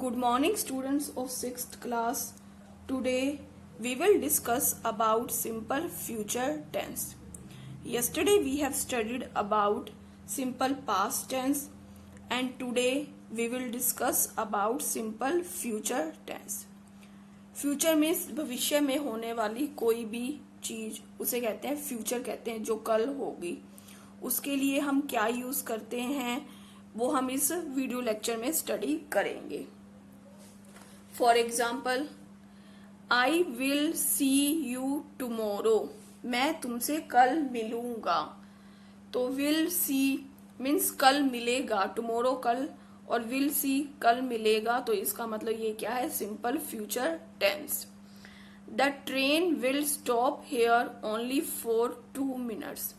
Good morning, students of 6th class. Today we will discuss about simple future tense. Yesterday we have studied about simple past tense and today we will discuss about simple future tense. Future means भविष्य में होने वाली कोई भी चीज उसे कहते हैं फ्यूचर कहते हैं, जो कल होगी। उसके लिए हम क्या यूज करते हैं वो हम इस वीडियो लेक्चर में स्टडी करेंगे। For example, I will see you tomorrow, मैं तुमसे कल मिलूंगा। तो विल सी मीन्स कल मिलेगा, टुमोरो कल, और विल सी कल मिलेगा, तो इसका मतलब ये क्या है, simple future tense. The train will stop here only for 2 minutes,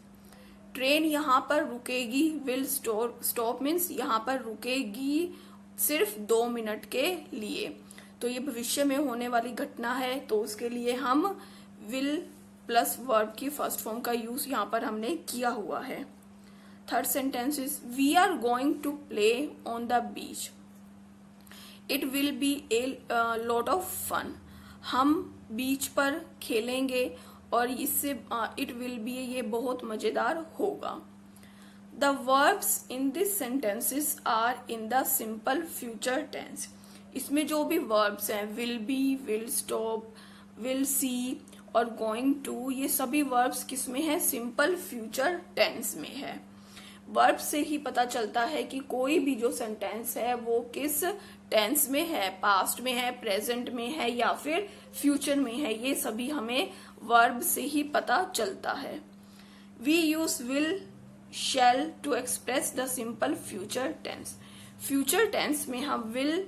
train यहाँ पर रुकेगी, विल स्टॉप मीन्स यहाँ पर रुकेगी सिर्फ 2 मिनट के लिए। तो ये भविष्य में होने वाली घटना है, तो उसके लिए हम विल प्लस वर्ब की फर्स्ट फॉर्म का यूज यहाँ पर हमने किया हुआ है। Third sentence is we are going to play on the beach, it will be a lot of fun, हम बीच पर खेलेंगे और इससे इट विल बी, ये बहुत मजेदार होगा। The verbs in this sentences are in the simple future tense, इसमें जो भी वर्ब्स हैं will be, will stop, will see और गोइंग टू, ये सभी वर्ब्स किस में है, सिंपल फ्यूचर टेंस में है। वर्ब से ही पता चलता है कि कोई भी जो सेंटेंस है वो किस टेंस में है, पास्ट में है, प्रेजेंट में है या फिर फ्यूचर में है, ये सभी हमें वर्ब से ही पता चलता है। We use will shall to express the simple future tense, future tense में हम विल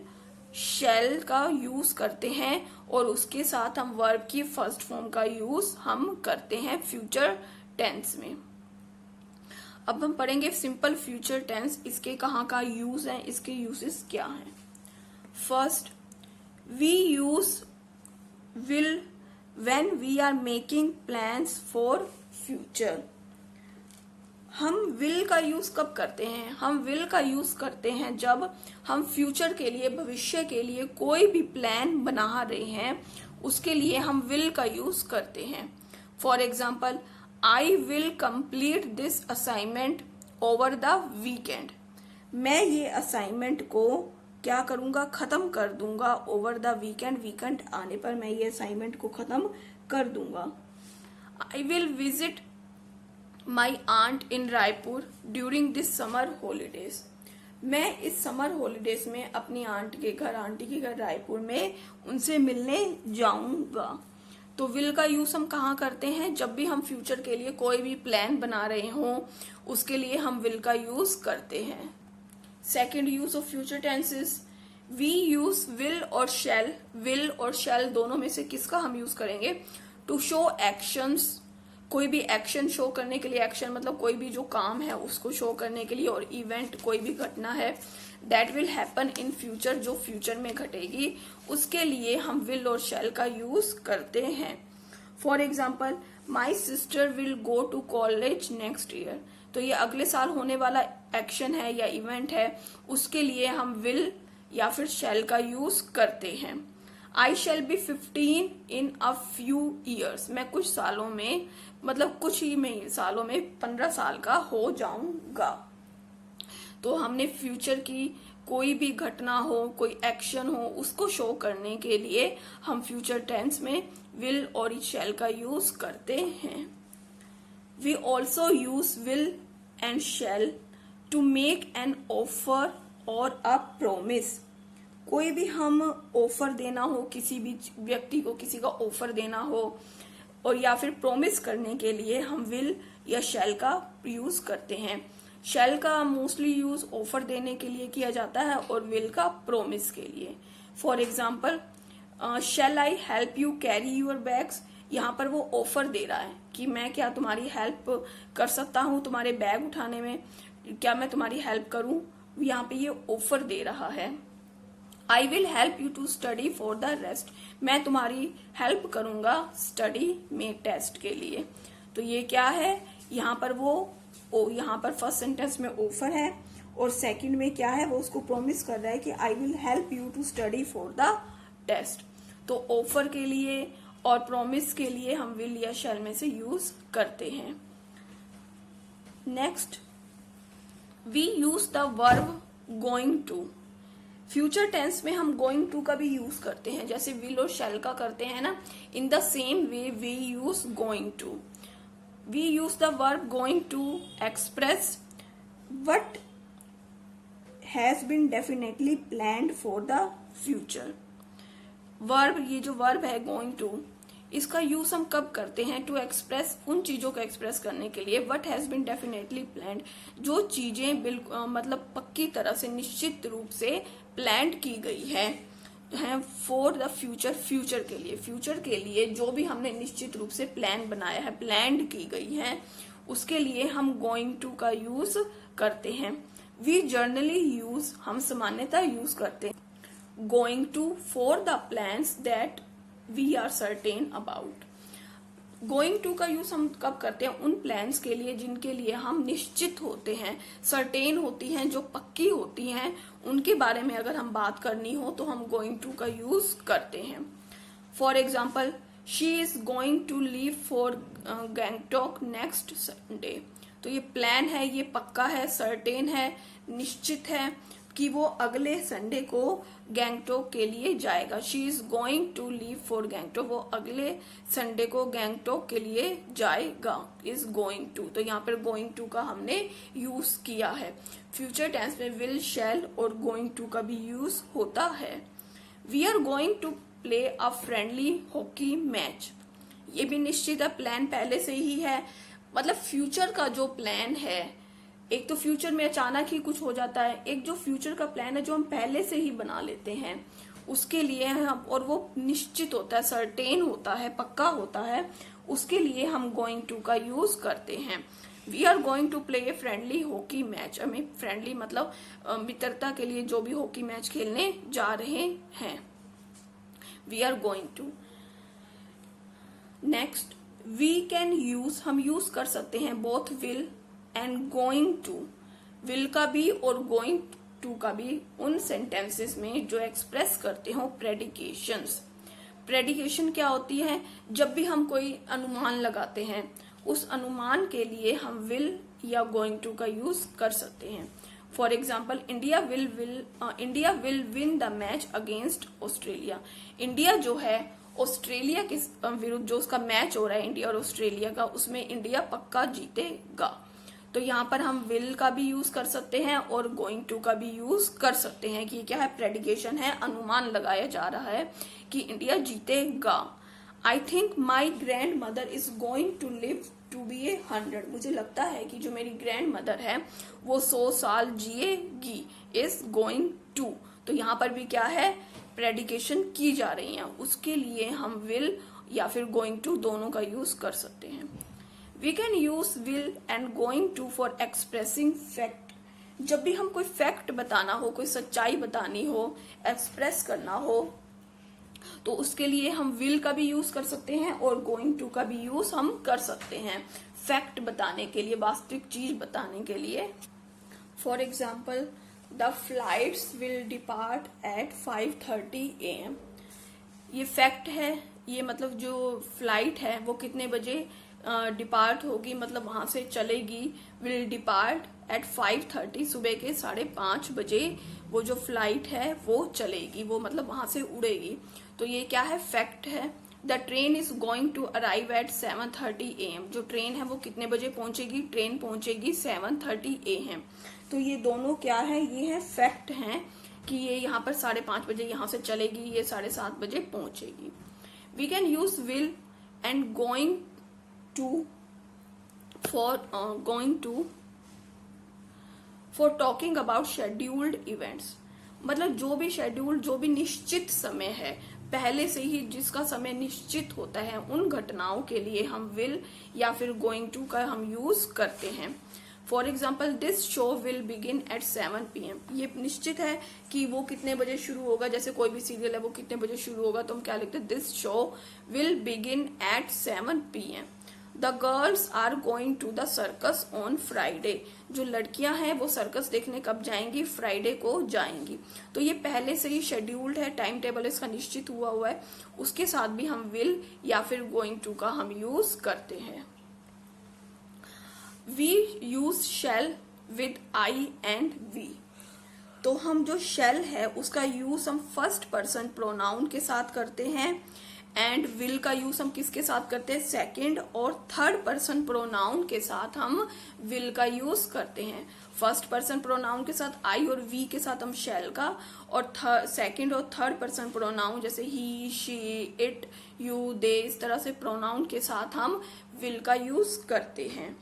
शैल का यूज करते हैं और उसके साथ हम वर्ब की फर्स्ट फॉर्म का यूज हम करते हैं फ्यूचर टेंस में। अब हम पढ़ेंगे सिंपल फ्यूचर टेंस, इसके कहाँ का यूज है, इसके यूजेस क्या हैं। First, we use will when we are making plans for future. हम विल का यूज कब करते हैं, हम विल का यूज करते हैं जब हम फ्यूचर के लिए, भविष्य के लिए कोई भी प्लान बना रहे हैं, उसके लिए हम विल का यूज करते हैं। For example, I will complete this assignment over the weekend, मैं ये असाइनमेंट को क्या करूंगा, खत्म कर दूंगा ओवर द वीकेंड, वीकेंड आने पर मैं ये असाइनमेंट को खत्म कर दूंगा। I will visit my aunt in Raipur during this summer holidays, मैं इस समर हॉलीडेज में अपनी आंटी के घर रायपुर में उनसे मिलने जाऊंगा। तो विल का यूज हम कहाँ करते हैं, जब भी हम फ्यूचर के लिए कोई भी प्लान बना रहे हों उसके लिए हम विल का यूज करते हैं। Second use of future tenses, we use will और शैल, विल और शैल दोनों में से किसका हम यूज करेंगे, टू शो एक्शंस, कोई भी एक्शन शो करने के लिए, एक्शन मतलब कोई भी जो काम है उसको शो करने के लिए, और इवेंट कोई भी घटना है that will happen in future, जो फ्यूचर में घटेगी, उसके लिए हम विल और शैल का यूज करते हैं। For example, my sister will go to college next year, तो ये अगले साल होने वाला एक्शन है या इवेंट है, उसके लिए हम विल या फिर शैल का यूज करते हैं। I shall be 15 in a few years, मैं कुछ सालों में, मतलब कुछ ही में सालों में 15 साल का हो जाऊंगा। तो हमने फ्यूचर की कोई भी घटना हो, कोई एक्शन हो, उसको शो करने के लिए हम फ्यूचर टेंस में विल और शैल का यूज करते हैं। We also use will and shall to make an offer और अ प्रोमिस, कोई भी हम ऑफर देना हो, किसी भी व्यक्ति को किसी का ऑफर देना हो और या फिर प्रॉमिस करने के लिए हम विल या शैल का यूज करते हैं। शैल का मोस्टली यूज ऑफर देने के लिए किया जाता है और विल का प्रॉमिस के लिए। For example, shall I help you carry your bags, यहाँ पर वो ऑफर दे रहा है कि मैं क्या तुम्हारी हेल्प कर सकता हूँ तुम्हारे बैग उठाने में, क्या मैं तुम्हारी हेल्प करूँ, यहाँ पे ये ऑफर दे रहा है। I will help you to study for the rest, मैं तुम्हारी हेल्प करूंगा स्टडी में, टेस्ट के लिए। तो ये क्या है, यहाँ पर वो यहाँ पर फर्स्ट सेंटेंस में ऑफर है और सेकंड में क्या है, वो उसको प्रॉमिस कर रहा है कि I will help you to study for the test. तो ऑफर के लिए और प्रॉमिस के लिए हम विल या शैल में से यूज करते हैं। Next, we use the verb going to. Future tense में हम गोइंग टू का भी यूज करते हैं, जैसे विल और शैल का करते हैं ना, in the same way we use going to. We use the verb going to express what has been definitely planned for the future. Verb, ये जो वर्ब है गोइंग टू, इसका यूज हम कब करते हैं, टू एक्सप्रेस, उन चीजों को एक्सप्रेस करने के लिए, what has been definitely planned, जो चीजें बिल्कुल मतलब पक्की तरह से निश्चित रूप से प्लान की गई है फॉर द फ्यूचर, फ्यूचर के लिए, फ्यूचर के लिए जो भी हमने निश्चित रूप से प्लान बनाया है, प्लान की गई है, उसके लिए हम गोइंग टू का यूज करते हैं। वी जर्नली यूज, हम सामान्यतः यूज करते हैं going to for the plans that we are certain about. Going to का यूज हम कब करते हैं, उन प्लान्स के लिए जिनके लिए हम निश्चित होते हैं, सर्टेन होती हैं, जो पक्की होती हैं, उनके बारे में अगर हम बात करनी हो तो हम गोइंग टू का यूज करते हैं। For example, she is going to leave for Gangtok next Sunday. तो ये प्लान है, ये पक्का है, सर्टेन है, निश्चित है कि वो अगले संडे को गैंगटॉक के लिए जाएगा। She is going to leave for Gangtok, वो अगले संडे को गैंगटॉक के लिए जाएगा, इज गोइंग टू। तो यहाँ पर गोइंग टू का हमने यूज किया है। फ्यूचर टेंस में विल, शैल और गोइंग टू का भी यूज होता है। We are going to play a friendly hockey match, ये भी निश्चित है, प्लान पहले से ही है। मतलब फ्यूचर का जो प्लान है, एक तो फ्यूचर में अचानक ही कुछ हो जाता है, एक जो फ्यूचर का प्लान है जो हम पहले से ही बना लेते हैं, उसके लिए हम, और वो निश्चित होता है, सर्टेन होता है, पक्का होता है, उसके लिए हम गोइंग टू का यूज करते हैं। We are going to play a friendly hockey match, हमें फ्रेंडली मतलब मित्रता के लिए जो भी हॉकी मैच खेलने जा रहे हैं, we are going to. Next, we can use, हम यूज कर सकते हैं both will and going to, will का भी और गोइंग टू का भी, उन सेंटेंसेस में जो एक्सप्रेस करते हो प्रेडिकेशंस। प्रेडिकेशन क्या होती है, जब भी हम कोई अनुमान लगाते हैं, उस अनुमान के लिए हम विल या गोइंग टू का यूज कर सकते हैं। For example, India will win the match against Australia. India जो है ऑस्ट्रेलिया के विरुद्ध जो उसका मैच हो रहा है इंडिया और ऑस्ट्रेलिया का, उसमें इंडिया पक्का जीतेगा। तो यहाँ पर हम विल का भी यूज कर सकते हैं और गोइंग टू का भी यूज कर सकते हैं कि क्या है, प्रेडिकेशन है, अनुमान लगाया जा रहा है कि इंडिया जीतेगा। I think my grandmother is going to live to be 100। मुझे लगता है कि जो मेरी ग्रैंड मदर है वो 100 साल जिएगी, इज गोइंग टू। तो यहाँ पर भी क्या है, प्रेडिकेशन की जा रही है, उसके लिए हम विल या फिर गोइंग टू दोनों का यूज कर सकते हैं। We can use will and going to for expressing fact. जब भी हम कोई फैक्ट बताना हो, कोई सच्चाई बतानी हो, एक्सप्रेस करना हो, तो उसके लिए हम विल का भी यूज कर सकते हैं और गोइंग टू का भी यूज हम कर सकते हैं फैक्ट बताने के लिए, वास्तविक चीज बताने के लिए। For example, the flights will depart at 5:30 AM। ये फैक्ट है, ये मतलब जो फ्लाइट है वो कितने बजे डिपार्ट होगी, मतलब वहां से चलेगी। विल डिपार्ट एट 5:30, सुबह के 5:30 बजे वो जो फ्लाइट है वो चलेगी, वो मतलब वहां से उड़ेगी। तो ये क्या है, फैक्ट है। The train is going to arrive at 7:30 AM। जो ट्रेन है वो कितने बजे पहुंचेगी, ट्रेन पहुंचेगी 7:30 AM। तो ये दोनों क्या है, ये है फैक्ट हैं कि ये यहाँ पर 5:30 बजे यहाँ से चलेगी, ये 7:30 बजे पहुंचेगी। We can use will and going to for talking about scheduled events. मतलब जो भी शेड्यूल, जो भी निश्चित समय है, पहले से ही जिसका समय निश्चित होता है, उन घटनाओं के लिए हम विल या फिर गोइंग टू का हम यूज करते हैं। For example, this show will begin at 7 PM। ये निश्चित है कि वो कितने बजे शुरू होगा, जैसे कोई भी सीरियल है वो कितने बजे शुरू होगा, तो हम क्या लिखते हैं, this show will begin at 7 PM। The girls are going to the circus on Friday. जो लड़कियां हैं वो सर्कस देखने कब जाएंगी? फ्राइडे को जाएंगी। तो ये पहले से ही शेड्यूल्ड है, टाइम टेबल इसका निश्चित हुआ है। उसके साथ भी हम विल या फिर गोइंग टू का हम यूज करते हैं। We use shall with I and we. तो हम जो शैल है उसका यूज हम फर्स्ट पर्सन प्रोनाउन के साथ करते हैं, एंड विल का यूज हम किसके साथ करते हैं? सेकंड और थर्ड पर्सन प्रोनाउन के साथ हम विल का यूज करते हैं। फर्स्ट पर्सन प्रोनाउन के साथ आई और वी के साथ हम शैल का, और सेकंड और थर्ड पर्सन प्रोनाउन जैसे ही, शी, इट, यू, दे, इस तरह से प्रोनाउन के साथ हम विल का यूज करते हैं।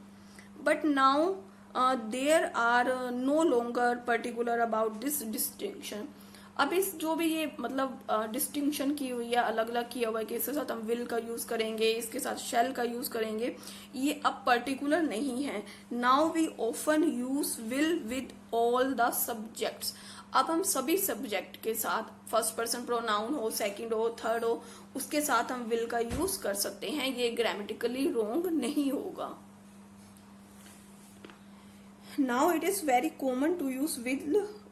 But now there are no longer particular about this distinction. अब इस जो भी ये मतलब डिस्टिंक्शन की हुई है, अलग अलग किया हुआ है कि इसके साथ हम विल का यूज करेंगे, इसके साथ शैल का यूज करेंगे, ये अब पर्टिकुलर नहीं है। Now we often use will with all the subjects. अब हम सभी सब्जेक्ट के साथ, फर्स्ट पर्सन प्रोनाउन हो, सेकंड हो, थर्ड हो, उसके साथ हम विल का यूज कर सकते हैं। ये ग्रामेटिकली रॉन्ग नहीं होगा। Now it is very common to use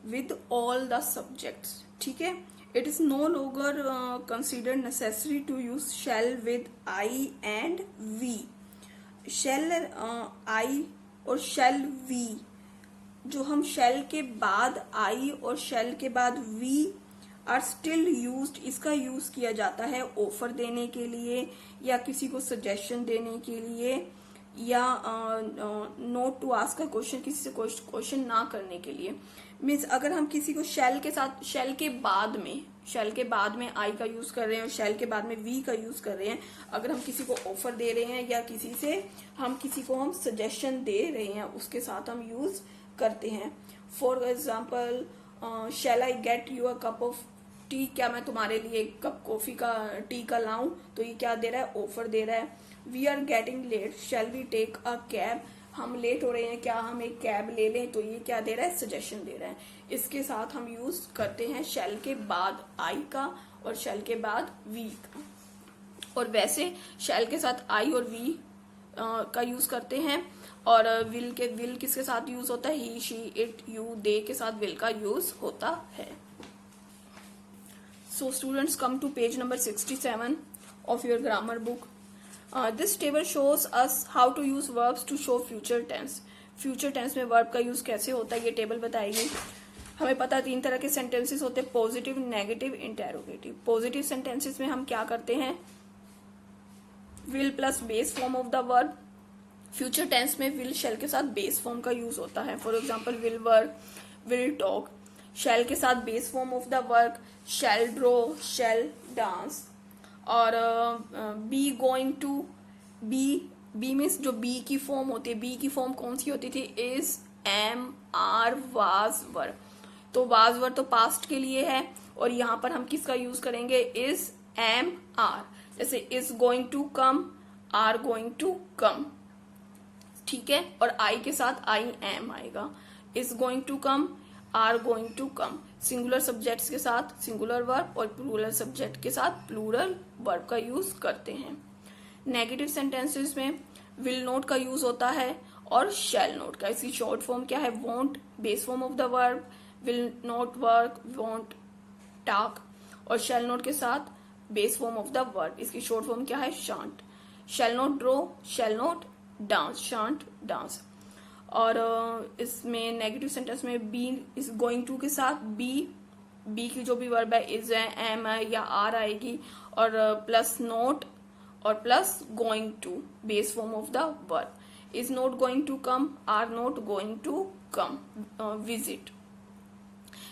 with all the subjects. ठीक है, it is no longer considered necessary to use shall with I and we. Shall I और shall we, जो हम shall के बाद I और shall के बाद we are still used, इसका यूज किया जाता है ऑफर देने के लिए, या किसी को सजेशन देने के लिए, या नोट टू आस्क का क्वेश्चन, किसी से क्वेश्चन ना करने के लिए। मीन्स अगर हम किसी को शैल के साथ, शैल के बाद में आई का यूज कर रहे हैं और शैल के बाद में वी का यूज कर रहे हैं, अगर हम किसी को ऑफर दे रहे हैं या किसी को हम सजेशन दे रहे हैं, उसके साथ हम यूज करते हैं। For example, shall I get you a cup of tea, क्या मैं तुम्हारे लिए एक कप कॉफी का, टी का लाऊं? तो ये क्या दे रहा है? ऑफर दे रहा है। We are getting late, shall we take a cab, हम लेट हो रहे हैं, क्या हम एक कैब ले लें? तो ये क्या दे रहा है? सजेशन दे रहा है। इसके साथ हम यूज करते हैं शैल के बाद आई का और शैल के बाद वी का। और वैसे शैल के साथ आई और वी का यूज करते हैं, और विल किसके साथ यूज होता है? ही, शी, इट, यू, दे के साथ विल का यूज होता है। So students, come to page number 67 of your grammar book. This table shows us how to use verbs to show future tense. Future tense में verb का use कैसे होता है ये टेबल बताएगी। हमें पता है 3 तरह के sentences होते हैं, positive, negative, interrogative. Positive sentences में हम क्या करते हैं? will plus base form of the verb. Future tense में will shall के साथ बेस फॉर्म का यूज होता है। For example, will work, will talk। Shall के साथ base form of the work, shall draw, shall dance. और be going to, be means जो बी की फॉर्म होती है, बी की फॉर्म कौन सी होती थी? Is, am, are, was, were. तो वाज वर तो पास्ट के लिए है, और यहाँ पर हम किसका यूज करेंगे? Is, am, are. जैसे is going to come, are going to come, ठीक है। और आई के साथ आई एम आएगा। Is going to come, are going to come. Singular subjects के साथ सिंगुलर वर्ब और प्लूरल सब्जेक्ट के साथ प्लूरल वर्ब का यूज करते हैं। नेगेटिव सेंटेंसेस में विल नॉट का यूज होता है और शैल नॉट का। इसकी शॉर्ट फॉर्म क्या है? Want, base form of the verb, will not work, want talk. और शैल नॉट के साथ base form of the verb, इसकी शॉर्ट फॉर्म क्या है? Shan't. Shall not draw, shall not dance, shan't dance. और इसमें नेगेटिव सेंटेंस में B is going to के साथ बी की जो भी वर्ब है, इज है, एम है या आर आएगी, और प्लस नॉट और plus going to, base form of the verb. Is not going to come, are not going to come, visit.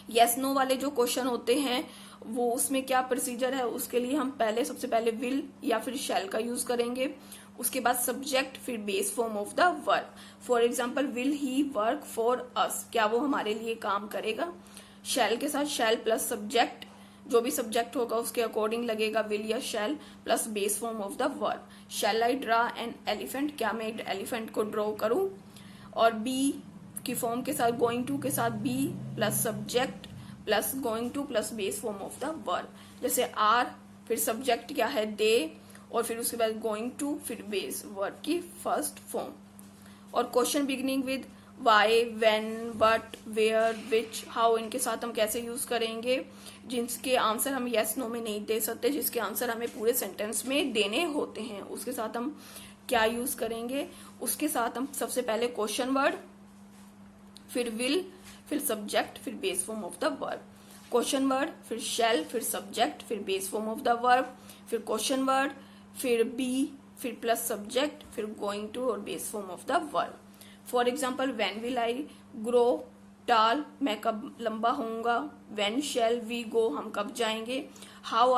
Yes no वाले जो क्वेश्चन होते हैं वो उसमें क्या प्रोसीजर है? उसके लिए हम सबसे पहले विल या फिर शैल का यूज करेंगे, उसके बाद सब्जेक्ट, फिर base form of the verb. For example, will he work for us, क्या वो हमारे लिए काम करेगा? शैल के साथ शैल प्लस सब्जेक्ट, जो भी सब्जेक्ट होगा उसके अकॉर्डिंग लगेगा विल या shall, plus base form of the verb. Shall I draw an elephant, क्या मैं एक एलिफेंट को ड्रॉ करूं? और बी की फॉर्म के साथ गोइंग टू के साथ be plus subject plus going to plus base form of the verb. जैसे आर, फिर सब्जेक्ट क्या है? दे, और फिर उसके बाद गोइंग टू, फिर बेस वर्ब की फर्स्ट फॉर्म। और question beginning with why, when, what, where, which, how, इनके साथ हम कैसे यूज करेंगे, जिसके आंसर हम यस नो में नहीं दे सकते, जिसके आंसर हमें पूरे सेंटेंस में देने होते हैं, उसके साथ हम क्या यूज करेंगे। उसके साथ हम सबसे पहले क्वेश्चन वर्ड, फिर विल, फिर सब्जेक्ट, फिर base form of the verb. Question word, फिर शैल, फिर सब्जेक्ट, फिर base form of the verb, फिर क्वेश्चन वर्ड, फिर बी, फिर प्लस सब्जेक्ट, फिर गोइंग टू और base form of the verb. For example, when will I grow टाल, मैं कब लंबा होऊंगा। व्हेन शैल वी गो, हम कब जाएंगे। How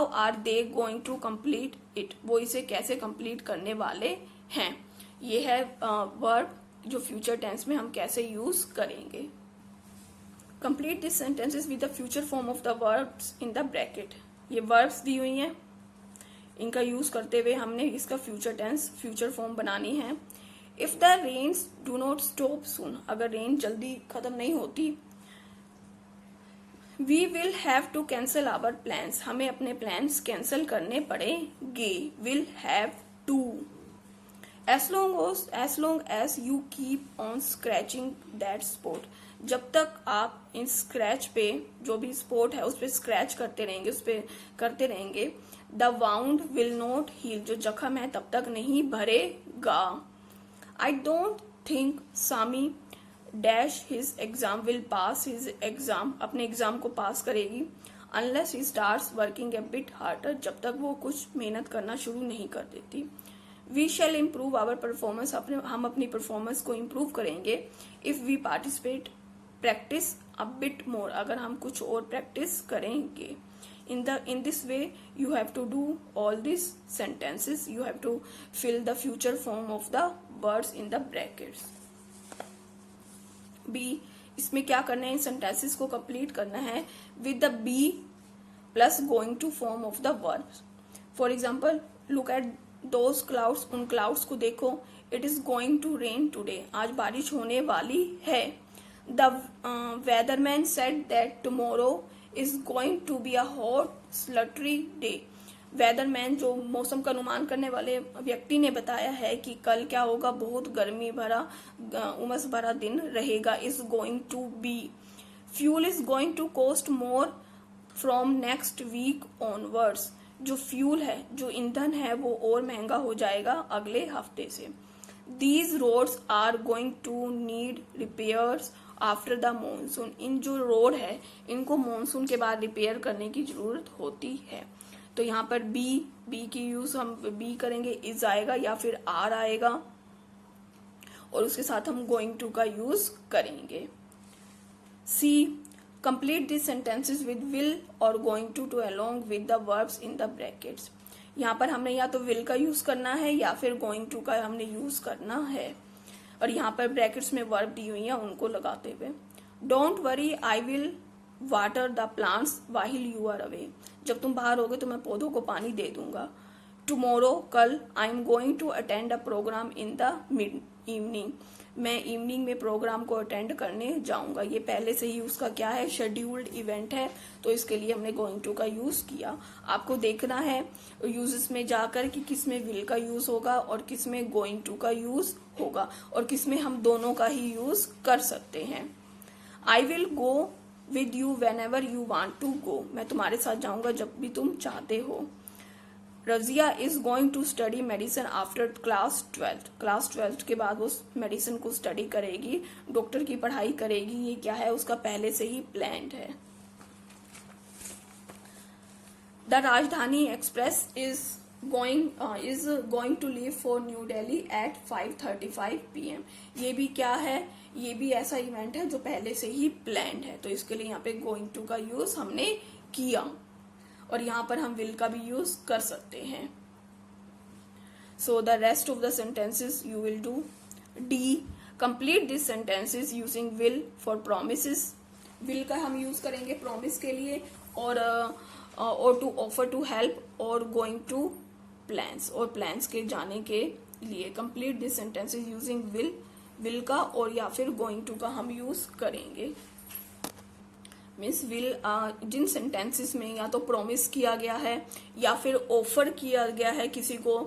are they going to complete it, वो इसे कैसे कंप्लीट करने वाले हैं। ये है वर्ब जो फ्यूचर टेंस में हम कैसे यूज करेंगे। Complete this sentences with the future form of the verbs in the bracket. ये वर्ब्स दी हुई हैं, इनका यूज करते हुए हमने इसका फ्यूचर टेंस, फ्यूचर फॉर्म बनानी है। If the rains do not stop soon, अगर रेन जल्दी खत्म नहीं होती। We will have to cancel our plans, हमें अपने प्लान्स कैंसिल करने पड़ेंगे। Will have to. As long as you keep on scratching that spot, जब तक आप इन स्क्रैच पे, जो भी स्पॉट है उस पे स्क्रैच करते रहेंगे, उस पे करते रहेंगे, the wound will not heal, जो जख्म है तब तक नहीं भरेगा। I don't think Sammy dash his exam will pass his exam, अपने एग्जाम को पास करेगी। Unless he starts working a bit harder, जब तक वो कुछ मेहनत करना शुरू नहीं कर देती। We shall improve our performance, हम अपनी परफॉर्मेंस को इम्प्रूव करेंगे। If we participate practice a bit more, अगर हम कुछ और प्रैक्टिस करेंगे। in this way you have to do all these sentences, you have to fill the future form of the words in the brackets. B, इसमें क्या करना है, इन sentences को complete करना है with the be plus going to form of the verbs. For example, look at those clouds, उन clouds को देखो। It is going to rain today, आज बारिश होने वाली है। The weatherman said that tomorrow is going to be a hot slutty day. वेदरमैन, जो मौसम का अनुमान करने वाले व्यक्ति, ने बताया है कि कल क्या होगा, बहुत गर्मी भरा, उमस भरा दिन रहेगा। Is going to be. Fuel is going to cost more from next week onwards, जो फ्यूल है, जो ईंधन है, वो और महंगा हो जाएगा अगले हफ्ते से। These roads are going to need repairs after the monsoon, इन जो रोड है इनको मानसून के बाद रिपेयर करने की जरूरत होती है। तो यहाँ पर बी की यूज हम बी करेंगे, इज आएगा या फिर आर आएगा, और उसके साथ हम गोइंग टू का यूज करेंगे। See, complete this sentences with will और going to along with the verbs in the brackets. यहाँ पर हमने या तो विल का यूज करना है या फिर गोइंग टू का हमने यूज करना है, और यहाँ पर ब्रैकेट्स में वर्ब दी हुई है उनको लगाते हुए। Don't worry I will water the plants while you are away, जब तुम बाहर होगे तो मैं पौधों को पानी दे दूंगा। टुमारो, कल, I am going to attend a programme in the mid evening, मैं इवनिंग में प्रोग्राम को अटेंड करने जाऊंगा। ये पहले से ही उसका क्या है, शेड्यूल्ड इवेंट है, तो इसके लिए हमने गोइंग टू का यूज किया। आपको देखना है यूजेस में जाकर कि किस में विल का यूज होगा और किस में गोइंग टू का यूज होगा, और किस में हम दोनों का ही यूज कर सकते हैं। I will go with you whenever you want to go, मैं तुम्हारे साथ जाऊंगा जब भी तुम चाहते हो। Razia is going to study medicine after class 12, class 12 के बाद वो मेडिसिन को स्टडी करेगी, डॉक्टर की पढ़ाई करेगी। ये क्या है, उसका पहले से ही प्लान्ड है। The Rajdhani Express is going to leave for New Delhi at 5:35 PM, ये भी क्या है, ये भी ऐसा इवेंट है जो पहले से ही प्लान्ड है, तो इसके लिए यहाँ पे गोइंग टू का यूज हमने किया, और यहाँ पर हम विल का भी यूज कर सकते हैं। So the rest of the sentences you will do. D, complete this sentences using will for promises, will का हम यूज करेंगे प्रॉमिस के लिए, और टू ऑफर टू हेल्प, और गोइंग टू प्लान्स, और प्लान्स के जाने के लिए। Complete this sentences using will का और या फिर गोइंग टू का हम यूज करेंगे। मीन्स विल जिन सेंटेंसेस में या तो प्रॉमिस किया गया है या फिर ऑफर किया गया है, किसी को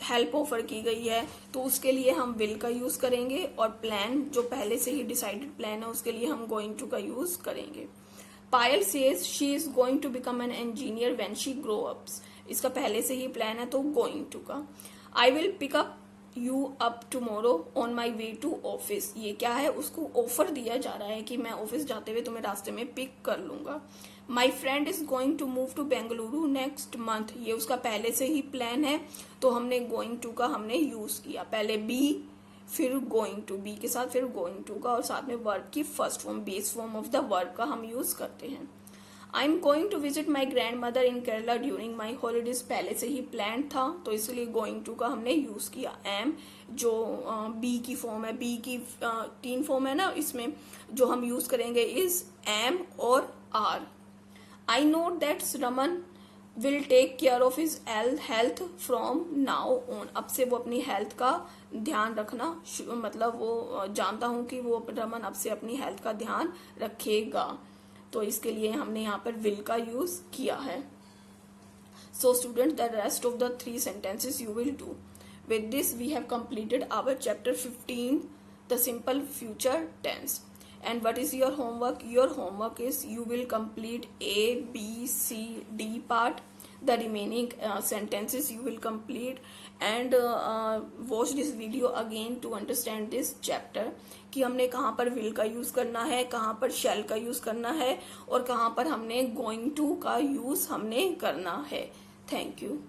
हेल्प ऑफर की गई है, तो उसके लिए हम विल का यूज करेंगे। और प्लान जो पहले से ही डिसाइडेड प्लान है उसके लिए हम गोइंग टू का यूज करेंगे। Payal says she is going to become an engineer when she grow ups, इसका पहले से ही प्लान है तो गोइंग टू का। I will pick up you up tomorrow on my way to office, ये क्या है, उसको ऑफर दिया जा रहा है कि मैं ऑफिस जाते हुए तुम्हें रास्ते में पिक कर लूंगा। My friend is going to move to Bengaluru next month, ये उसका पहले से ही प्लान है तो हमने गोइंग टू का हमने यूज किया। पहले बी फिर गोइंग टू, बी के साथ फिर गोइंग टू का, और साथ में वर्ब की first form base form of the verb का हम यूज करते हैं। I am going to visit my grandmother in Kerala during my holidays, पहले से ही प्लान था तो इसलिए गोइंग टू का हमने यूज किया। एम जो बी की फॉर्म है, बी की 3 फॉर्म है ना, इसमें जो हम यूज करेंगे इज एम और R. I note that Raman will take care of his health from now on, अब से वो अपनी हेल्थ का ध्यान रखना, मतलब वो जानता हूं कि वो रमन अब से अपनी हेल्थ का ध्यान रखेगा, तो इसके लिए हमने यहाँ पर विल का यूज किया है। So student, the rest of the 3 sentences you will do. With this we have completed our chapter 15, the simple future tense. And what is your homework? Your homework is you will complete A, B, C, D part. The remaining sentences you will complete and watch this video again to understand this chapter, कि हमने कहाँ पर will का use करना है, कहाँ पर shall का यूज करना है और कहाँ पर हमने going to का यूज हमने करना है। Thank you.